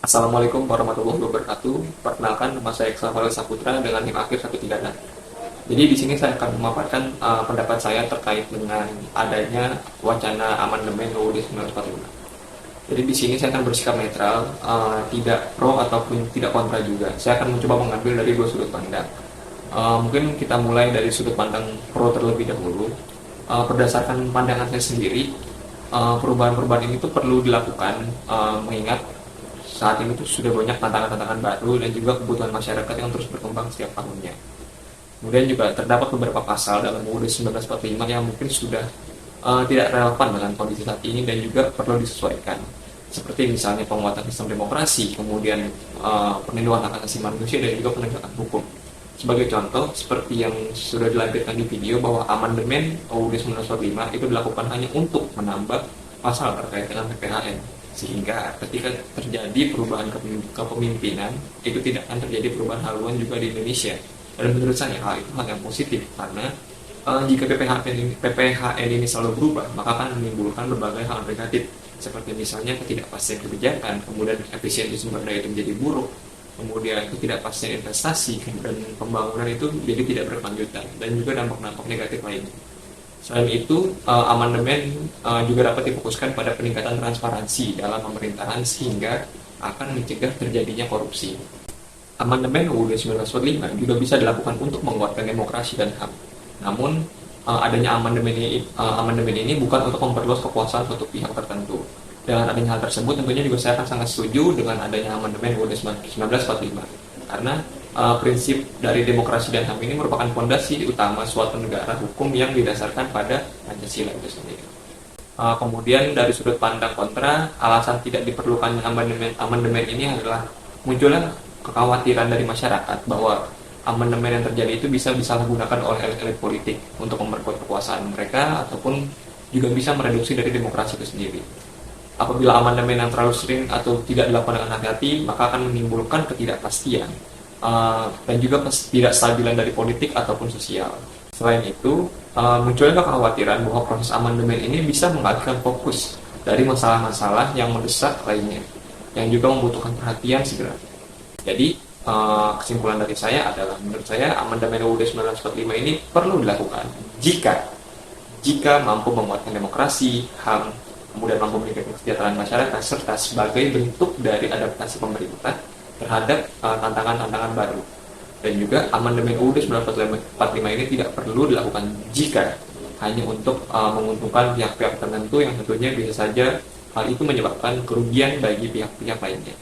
Assalamualaikum warahmatullahi wabarakatuh. Perkenalkan, nama saya Xavier Saputra dengan NIM akhir 136. Jadi di sini saya akan memaparkan pendapat saya terkait dengan adanya wacana amandemen UUD 1945. Jadi di sini saya akan bersikap netral, tidak pro ataupun tidak kontra juga. Saya akan mencoba mengambil dari dua sudut pandang. Mungkin kita mulai dari sudut pandang pro terlebih dahulu. Berdasarkan pandangan saya sendiri, perubahan-perubahan ini tuh perlu dilakukan, mengingat saat ini tuh sudah banyak tantangan-tantangan baru dan juga kebutuhan masyarakat yang terus berkembang setiap tahunnya. Kemudian juga terdapat beberapa pasal dalam UUD 1945 yang mungkin sudah tidak relevan dengan kondisi saat ini dan juga perlu disesuaikan. Seperti misalnya penguatan sistem demokrasi, kemudian perlindungan hak asasi manusia dan juga penegakan hukum. Sebagai contoh, seperti yang sudah dilampirkan di video bahwa amandemen UUD 1945 itu dilakukan hanya untuk menambah pasal terkait dengan PPHN, sehingga ketika terjadi perubahan kepemimpinan itu tidak akan terjadi perubahan haluan juga di Indonesia. Dan menurut saya hal itu hal yang positif, karena jika PPHN ini selalu berubah, maka akan menimbulkan berbagai hal negatif, seperti misalnya ketidakpastian kebijakan, kemudian efisiensi sumber daya itu menjadi buruk, kemudian ketidakpastian investasi dan pembangunan itu jadi tidak berkelanjutan, dan juga dampak-dampak negatif lainnya. Selain itu, amandemen juga dapat difokuskan pada peningkatan transparansi dalam pemerintahan sehingga akan mencegah terjadinya korupsi. Amandemen UUD 1945 juga bisa dilakukan untuk menguatkan demokrasi dan HAM. Namun, adanya amandemen ini bukan untuk memperluas kekuasaan suatu pihak tertentu. Dengan adanya hal tersebut, tentunya juga saya akan sangat setuju dengan adanya amandemen UUD 1945. Karena prinsip dari demokrasi dan HAM ini merupakan fondasi utama suatu negara hukum yang didasarkan pada Pancasila itu sendiri. Kemudian dari sudut pandang kontra, alasan tidak diperlukannya amandemen ini adalah munculnya kekhawatiran dari masyarakat bahwa amandemen yang terjadi itu bisa disalahgunakan oleh elit-elit politik untuk memperkuat kekuasaan mereka ataupun juga bisa mereduksi dari demokrasi itu sendiri. Apabila amandemen yang terlalu sering atau tidak dilakukan dengan hati-hati, maka akan menimbulkan ketidakpastian dan juga ketidakstabilan dari politik ataupun sosial. Selain itu, munculnya kekhawatiran bahwa proses amandemen ini bisa mengalihkan fokus dari masalah-masalah yang mendesak lainnya, yang juga membutuhkan perhatian segera. Jadi, kesimpulan dari saya adalah, menurut saya amandemen UUD 1945 ini perlu dilakukan jika mampu menguatkan demokrasi, HAM, kemudian mampu meningkatkan kesejahteraan masyarakat, serta sebagai bentuk dari adaptasi pemerintah terhadap tantangan-tantangan baru. Dan juga amandemen UUD 1945 ini tidak perlu dilakukan jika hanya untuk menguntungkan pihak-pihak tertentu yang tentunya bisa saja hal itu menyebabkan kerugian bagi pihak-pihak lainnya.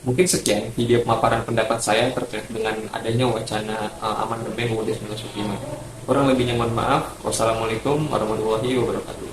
Mungkin sekian video pemaparan pendapat saya terkait dengan adanya wacana amandemen UUD 1945. Kurang lebihnya mohon maaf. Wassalamualaikum warahmatullahi wabarakatuh.